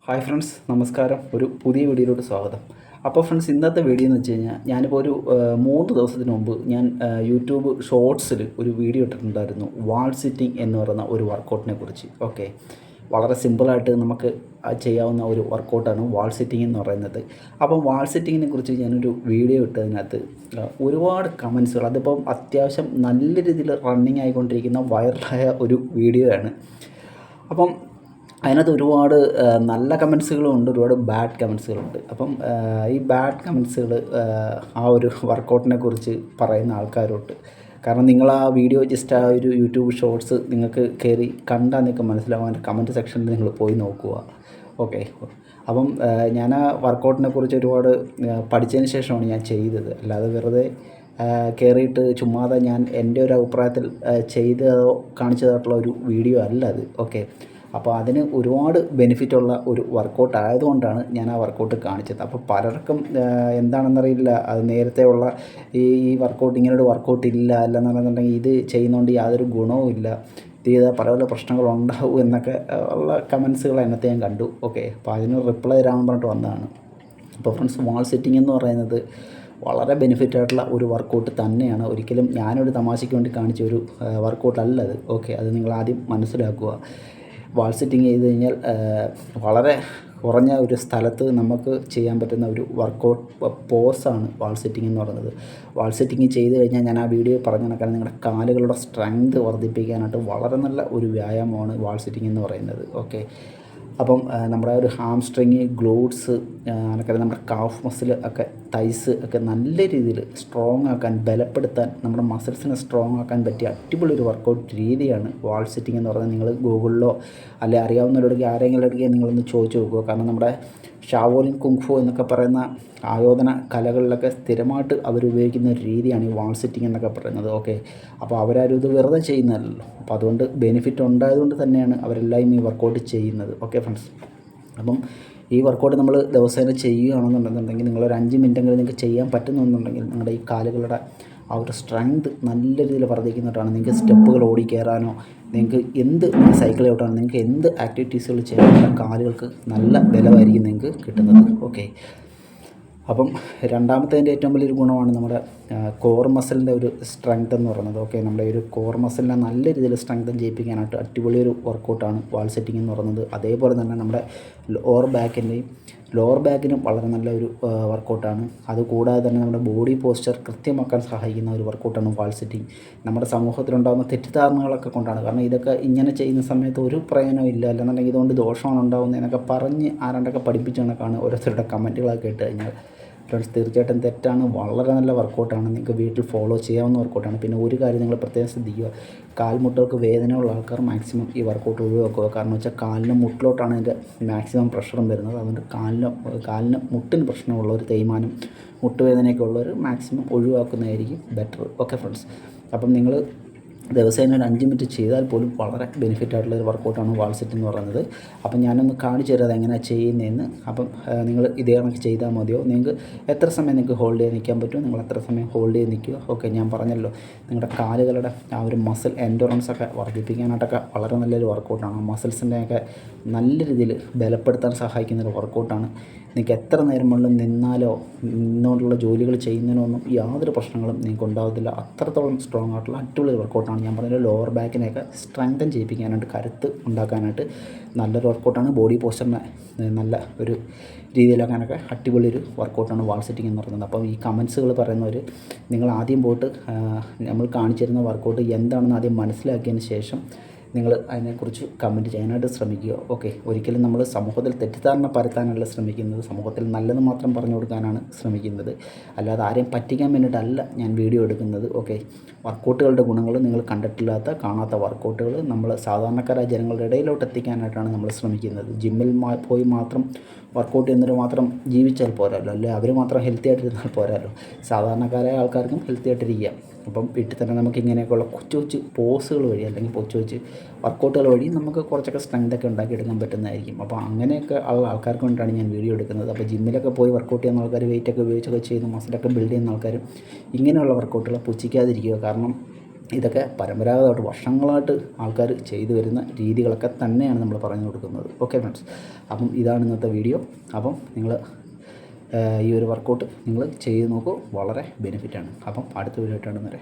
Hi friends, നമസ്കാരം. ഒരു പുതിയ വീഡിയോയിലോട്ട് സ്വാഗതം. അപ്പോൾ ഫ്രണ്ട്സ്, ഇന്നത്തെ വീഡിയോ എന്ന് വെച്ച് കഴിഞ്ഞാൽ ഞാനിപ്പോൾ ഒരു 3 ദിവസത്തിന് മുമ്പ് ഞാൻ യൂട്യൂബ് ഷോർട്സിൽ ഒരു വീഡിയോ ഇട്ടിട്ടുണ്ടായിരുന്നു. വാൾ സിറ്റിംഗ് എന്ന് പറയുന്ന ഒരു വർക്കൗട്ടിനെ കുറിച്ച്. ഓക്കെ, വളരെ സിമ്പിളായിട്ട് നമുക്ക് ചെയ്യാവുന്ന ഒരു വർക്കൗട്ടാണ് വാൾ സിറ്റിംഗ് എന്ന് പറയുന്നത്. അപ്പം വാൾ സിറ്റിങ്ങിനെ കുറിച്ച് ഞാനൊരു വീഡിയോ ഇട്ടതിനകത്ത് ഒരുപാട് കമൻസുകൾ, അതിപ്പം അത്യാവശ്യം നല്ല രീതിയിൽ റണ്ണിങ് ആയിക്കൊണ്ടിരിക്കുന്ന വൈറലായ ഒരു വീഡിയോ ആണ്. അപ്പം അതിനകത്ത് ഒരുപാട് നല്ല കമൻസുകളും ഉണ്ട്, ഒരുപാട് ബാഡ് കമൻസുകളുണ്ട്. അപ്പം ഈ ബാഡ് കമൻസുകൾ ആ ഒരു വർക്കൗട്ടിനെ കുറിച്ച് പറയുന്ന ആൾക്കാരുണ്ട്. കാരണം നിങ്ങൾ ആ വീഡിയോ ജസ്റ്റ് ആ ഒരു യൂട്യൂബ് ഷോർട്സ് നിങ്ങൾക്ക് കയറി കണ്ടാൽ നിങ്ങൾക്ക് മനസ്സിലാവും. അതിൻ്റെ കമൻറ്റ് സെക്ഷനിൽ നിങ്ങൾ പോയി നോക്കുക. ഓക്കെ, അപ്പം ഞാൻ ആ വർക്കൗട്ടിനെ കുറിച്ച് ഒരുപാട് പഠിച്ചതിന് ശേഷമാണ് ഞാൻ ചെയ്തത്. അല്ലാതെ വെറുതെ കയറിയിട്ട് ചുമ്മാതെ ഞാൻ എൻ്റെ ഒരു അഭിപ്രായത്തിൽ ചെയ്തതോ കാണിച്ചതായിട്ടുള്ള ഒരു വീഡിയോ അല്ല അത്. ഓക്കെ, അപ്പോൾ അതിന് ഒരുപാട് ബെനിഫിറ്റുള്ള ഒരു വർക്കൗട്ട് ആയതുകൊണ്ടാണ് ഞാൻ ആ വർക്കൗട്ട് കാണിച്ചത്. അപ്പോൾ പലർക്കും എന്താണെന്നറിയില്ല, അത് നേരത്തെ ഉള്ള ഈ വർക്കൗട്ട്, ഇങ്ങനൊരു വർക്കൗട്ട് ഇല്ല, അല്ലെന്നുണ്ടെന്നുണ്ടെങ്കിൽ ഇത് ചെയ്യുന്നതുകൊണ്ട് യാതൊരു ഗുണവും ഇല്ല, ഇത് ചെയ്താൽ പല പല പ്രശ്നങ്ങളുണ്ടാവും എന്നൊക്കെ ഉള്ള കമൻസുകൾ അതിനകത്ത് ഞാൻ കണ്ടു. ഓക്കെ, അപ്പോൾ അതിന് റിപ്ലൈ തരാമെന്ന് പറഞ്ഞിട്ട് വന്നതാണ്. അപ്പോൾ ഫ്രണ്ട്സ്, വാൾ സെറ്റിംഗ് എന്ന് പറയുന്നത് വളരെ ബെനിഫിറ്റ് ആയിട്ടുള്ള ഒരു വർക്കൗട്ട് തന്നെയാണ്. ഒരിക്കലും ഞാനൊരു തമാശയ്ക്ക് വേണ്ടി കാണിച്ച ഒരു വർക്കൗട്ട് അല്ല അത്. ഓക്കെ, അത് നിങ്ങൾ ആദ്യം മനസ്സിലാക്കുക. വാൾ സിറ്റിംഗ് ചെയ്ത് കഴിഞ്ഞാൽ വളരെ കുറഞ്ഞ ഒരു സ്ഥലത്ത് നമുക്ക് ചെയ്യാൻ പറ്റുന്ന ഒരു വർക്കൗട്ട് പോസാണ് വാൾ സിറ്റിംഗ് എന്ന് പറയുന്നത്. വാൾ സിറ്റിംഗ് ചെയ്ത് കഴിഞ്ഞാൽ ഞാൻ ആ വീഡിയോ പറഞ്ഞ കണക്കാണ്, നിങ്ങളുടെ കാലുകളുടെ സ്ട്രെങ്ത് വർദ്ധിപ്പിക്കാനായിട്ട് വളരെ നല്ല ഒരു വ്യായാമമാണ് വാൾ സിറ്റിംഗ് എന്ന് പറയുന്നത്. ഓക്കെ, അപ്പം നമ്മുടെ ഒരു ഹാംസ്ട്രിങ്, ഗ്ലൂട്ട്സ്, അതൊക്കെ നമ്മുടെ കാഫ് മസിൽ ഒക്കെ, തൈസ് ഒക്കെ നല്ല രീതിയിൽ സ്ട്രോങ് ആക്കാൻ, ബലപ്പെടുത്താൻ, നമ്മുടെ മസിൽസിനെ സ്ട്രോങ് ആക്കാൻ പറ്റിയ അടിപൊളി ഒരു വർക്കൗട്ട് രീതിയാണ് വാൾ സിറ്റിംഗ് എന്ന് പറയുന്നത്. നിങ്ങൾ ഗൂഗിളിലോ അല്ലെ അറിയാവുന്നവരോടൊക്കെ ആരെങ്കിലും നിങ്ങളൊന്ന് ചോദിച്ചു നോക്കുക. കാരണം നമ്മുടെ ഷാവോലിൻ കുങ്ഫു എന്നൊക്കെ പറയുന്ന ആയോധന കലകളിലൊക്കെ സ്ഥിരമായിട്ട് അവരുപയോഗിക്കുന്ന ഒരു രീതിയാണ് ഈ വാൾ സിറ്റിംഗ് എന്നൊക്കെ പറയുന്നത്. ഓക്കെ, അപ്പോൾ അവരാരും ഇത് വെറുതെ ചെയ്യുന്നതല്ലല്ലോ. അപ്പോൾ അതുകൊണ്ട് ബെനിഫിറ്റ് ഉണ്ടായതുകൊണ്ട് തന്നെയാണ് അവരെല്ലാം ഈ വർക്കൗട്ട് ചെയ്യുന്നത്. ഓക്കെ ഫ്രണ്ട്സ്, അപ്പം ഈ വർക്കൗട്ട് നമ്മൾ ദിവസേന ചെയ്യുകയാണെന്നുണ്ടെന്നുണ്ടെങ്കിൽ നിങ്ങളൊരു 5 മിനിറ്റെങ്കിലും നിങ്ങൾക്ക് ചെയ്യാൻ പറ്റുന്നുണ്ടെങ്കിൽ നിങ്ങളുടെ ഈ കാലുകളുടെ ആ ഒരു സ്ട്രെങ്ത് നല്ല രീതിയിൽ വർദ്ധിക്കുന്നതാണ്. നിങ്ങൾക്ക് സ്റ്റെപ്പുകൾ ഓടി കയറാനോ, നിങ്ങൾക്ക് എന്ത് സൈക്കിൾ ചവിട്ടാനോ, നിങ്ങൾക്ക് എന്ത് ആക്ടിവിറ്റീസുകൾ ചെയ്യാനുള്ള കാലുകൾക്ക് നല്ല ബലമായിരിക്കും നിങ്ങൾക്ക് കിട്ടുന്നത്. ഓക്കെ, അപ്പം രണ്ടാമത്തതിൻ്റെ ഏറ്റവും വലിയൊരു ഗുണമാണ് നമ്മുടെ കോർ മസിലിൻ്റെ ഒരു സ്ട്രെങ്ത് എന്ന് പറയുന്നത്. ഓക്കെ, നമ്മുടെ ഒരു കോർ മസിലിനെ നല്ല രീതിയിൽ സ്ട്രെങ്തൻ ചെയ്യിപ്പിക്കാനായിട്ട് അടിപൊളിയൊരു വർക്കൗട്ടാണ് വാൾ സെറ്റിംഗ് എന്ന് പറയുന്നത്. അതേപോലെ തന്നെ നമ്മുടെ ലോവർ ബാക്കിനും വളരെ നല്ലൊരു വർക്കൗട്ടാണ്. അതുകൂടാതെ തന്നെ നമ്മുടെ ബോഡി പോസ്ചർ കൃത്യമാക്കാൻ സഹായിക്കുന്ന ഒരു വർക്കൗട്ടാണ് വാൾ സെറ്റിംഗ്. നമ്മുടെ സമൂഹത്തിലുണ്ടാകുന്ന തെറ്റിദ്ധാരണകളൊക്കെ കൊണ്ടാണ്. കാരണം ഇതൊക്കെ ഇങ്ങനെ ചെയ്യുന്ന സമയത്ത് ഒരു പ്രയോജനവും ഇല്ല, അല്ലെന്നുണ്ടെങ്കിൽ ഇതുകൊണ്ട് ദോഷമാണ് ഉണ്ടാകുന്നതെന്നൊക്കെ പറഞ്ഞ് ആരാണ്ടൊക്കെ പഠിപ്പിച്ച കണക്കാണ് ഓരോരുത്തരുടെ കമൻറ്റുകളൊക്കെ ഇട്ട് കഴിഞ്ഞാൽ. ഫ്രണ്ട്സ്, തീർച്ചയായിട്ടും തെറ്റാണ്. വളരെ നല്ല വർക്കൗട്ടാണ്, നിങ്ങൾക്ക് വീട്ടിൽ ഫോളോ ചെയ്യാവുന്ന വർക്കൗട്ടാണ്. പിന്നെ ഒരു കാര്യം നിങ്ങൾ പ്രത്യേകം ശ്രദ്ധിക്കുക, കാൽമുട്ടുകൾക്ക് വേദനയുള്ള ആൾക്കാർ മാക്സിമം ഈ വർക്കൗട്ട് ഒഴിവാക്കുക. കാരണം വെച്ചാൽ കാലിന് മുട്ടിലോട്ടാണ് അതിൻ്റെ മാക്സിമം പ്രഷറും വരുന്നത്. അതുകൊണ്ട് കാലിന് മുട്ടിന് പ്രശ്നമുള്ള ഒരു തേയ്മാനം, മുട്ടുവേദനയൊക്കെ ഉള്ളവർ മാക്സിമം ഒഴിവാക്കുന്നതായിരിക്കും ബെറ്റർ. ഓക്കെ ഫ്രണ്ട്സ്, അപ്പം നിങ്ങൾ ദിവസേന ഒരു 5 മിനിറ്റ് ചെയ്താൽ പോലും വളരെ ബെനിഫിറ്റ് ആയിട്ടുള്ള ഒരു വർക്കൗട്ടാണ് വാൾ സെറ്റ് എന്ന് പറയുന്നത്. അപ്പം ഞാനൊന്ന് കാണിച്ചു തരാം അതെങ്ങനെയാണ് ചെയ്യുന്നതെന്ന്. അപ്പം നിങ്ങൾ ഇതേ കണക്ക് ചെയ്താൽ മതിയോ. നിങ്ങൾക്ക് എത്ര സമയം നിങ്ങൾക്ക് ഹോൾഡ് ചെയ്ത് നിൽക്കാൻ പറ്റുമോ നിങ്ങൾ അത്ര സമയം ഹോൾഡ് ചെയ്ത് നിൽക്കുക. ഓക്കെ, ഞാൻ പറഞ്ഞല്ലോ, നിങ്ങളുടെ കാലുകളുടെ ആ ഒരു മസിൽ എൻഡുറൻസ് ഒക്കെ വർദ്ധിപ്പിക്കാനായിട്ടൊക്കെ വളരെ നല്ലൊരു വർക്കൗട്ടാണ്. മസിൽസിൻ്റെയൊക്കെ നല്ല രീതിയിൽ ബലപ്പെടുത്താൻ സഹായിക്കുന്ന ഒരു വർക്കൗട്ടാണ്. നിങ്ങൾക്ക് എത്ര നേരം വേണമെങ്കിലും നിന്നുകൊണ്ടുള്ള ജോലികൾ ചെയ്യുന്നതിനൊന്നും യാതൊരു പ്രശ്നങ്ങളും നിങ്ങൾക്ക് ഉണ്ടാകത്തില്ല. അത്രത്തോളം സ്ട്രോങ് ആയിട്ടുള്ള അടിപൊളി വർക്കൗട്ടാണ്. ഞാൻ പറഞ്ഞ ലോവർ ബാക്കിനെയൊക്കെ സ്ട്രെങ്തൻ ചെയ്യിപ്പിക്കാനായിട്ട്, കരുത്ത് ഉണ്ടാക്കാനായിട്ട് നല്ലൊരു വർക്കൗട്ടാണ്. ബോഡി പോസ്ചറിനെ നല്ല ഒരു രീതിയിലാക്കാനൊക്കെ അടിപൊളി ഒരു വർക്കൗട്ടാണ് വാൾ സെറ്റിംഗ് എന്ന് പറയുന്നത്. അപ്പം ഈ കമൻസുകൾ പറയുന്നവർ, നിങ്ങൾ ആദ്യം പോയിട്ട് നമ്മൾ കാണിച്ചു തരുന്ന വർക്കൗട്ട് എന്താണെന്ന് ആദ്യം മനസ്സിലാക്കിയതിന് ശേഷം നിങ്ങൾ അതിനെക്കുറിച്ച് കമൻറ്റ് ചെയ്യാനായിട്ട് ശ്രമിക്കുക. ഓക്കെ, ഒരിക്കലും നമ്മൾ സമൂഹത്തിൽ തെറ്റിദ്ധാരണ പരത്താനല്ല ശ്രമിക്കുന്നത്, സമൂഹത്തിൽ നല്ലത് മാത്രം പറഞ്ഞു കൊടുക്കാനാണ് ശ്രമിക്കുന്നത്. അല്ലാതെ ആരെയും പറ്റിക്കാൻ വേണ്ടിയിട്ടല്ല ഞാൻ വീഡിയോ എടുക്കുന്നത്. ഓക്കെ, വർക്കൗട്ടുകളുടെ ഗുണങ്ങൾ നിങ്ങൾ കണ്ടിട്ടില്ലാത്ത, കാണാത്ത വർക്കൗട്ടുകൾ നമ്മൾ സാധാരണക്കാരായ ജനങ്ങളുടെ ഇടയിലോട്ട് എത്തിക്കാനായിട്ടാണ് നമ്മൾ ശ്രമിക്കുന്നത്. ജിമ്മിൽ പോയി മാത്രം വർക്കൗട്ട് ചെയ്യുന്നവർ മാത്രം ജീവിച്ചാൽ പോരാല്ലോ, അല്ലെ അവർ മാത്രം ഹെൽത്തി ആയിട്ടിരുന്നാൽ പോരാല്ലോ. സാധാരണക്കാരായ ആൾക്കാർക്കും ഹെൽത്തി ആയിട്ടിരിക്കാം. അപ്പം വീട്ടിൽ തന്നെ നമുക്ക് ഇങ്ങനെയൊക്കെയുള്ള കൊച്ചു കൊച്ചു പോസുകൾ വഴി, അല്ലെങ്കിൽ കൊച്ചു കൊച്ചു വർക്കൗട്ടുകൾ വഴി നമുക്ക് കുറച്ചൊക്കെ സ്ട്രെങ്തൊക്കെ ഉണ്ടാക്കിയെടുക്കാൻ പറ്റുന്നതായിരിക്കും. അപ്പോൾ അങ്ങനെയൊക്കെ ഉള്ള ആൾക്കാർക്ക് വേണ്ടിയിട്ടാണ് ഞാൻ വീഡിയോ എടുക്കുന്നത്. അപ്പോൾ ജിമ്മിലൊക്കെ പോയി വർക്കൗട്ട് ചെയ്യുന്ന ആൾക്കാർ, വെയിറ്റൊക്കെ ഉപയോഗിച്ചൊക്കെ ചെയ്യുന്ന മസിലൊക്കെ ബിൽഡ് ചെയ്യുന്ന ആൾക്കാരും ഇങ്ങനെയുള്ള വർക്കൗട്ടുകൾ പുച്ഛിക്കാതിരിക്കുക. കാരണം ഇതൊക്കെ പരമ്പരാഗതമായിട്ട് വർഷങ്ങളായിട്ട് ആൾക്കാർ ചെയ്തു വരുന്ന രീതികളൊക്കെ തന്നെയാണ് നമ്മൾ പറഞ്ഞു കൊടുക്കുന്നത്. ഓക്കെ ഫ്രണ്ട്സ്, അപ്പം ഇതാണ് ഇന്നത്തെ വീഡിയോ. അപ്പം നിങ്ങൾ ഈ ഒരു വർക്കൗട്ട് നിങ്ങൾ ചെയ്ത് നോക്കൂ, വളരെ ബെനിഫിറ്റാണ്. അപ്പം അടുത്ത വീഡിയോ ആയിട്ടാണ് വരെ.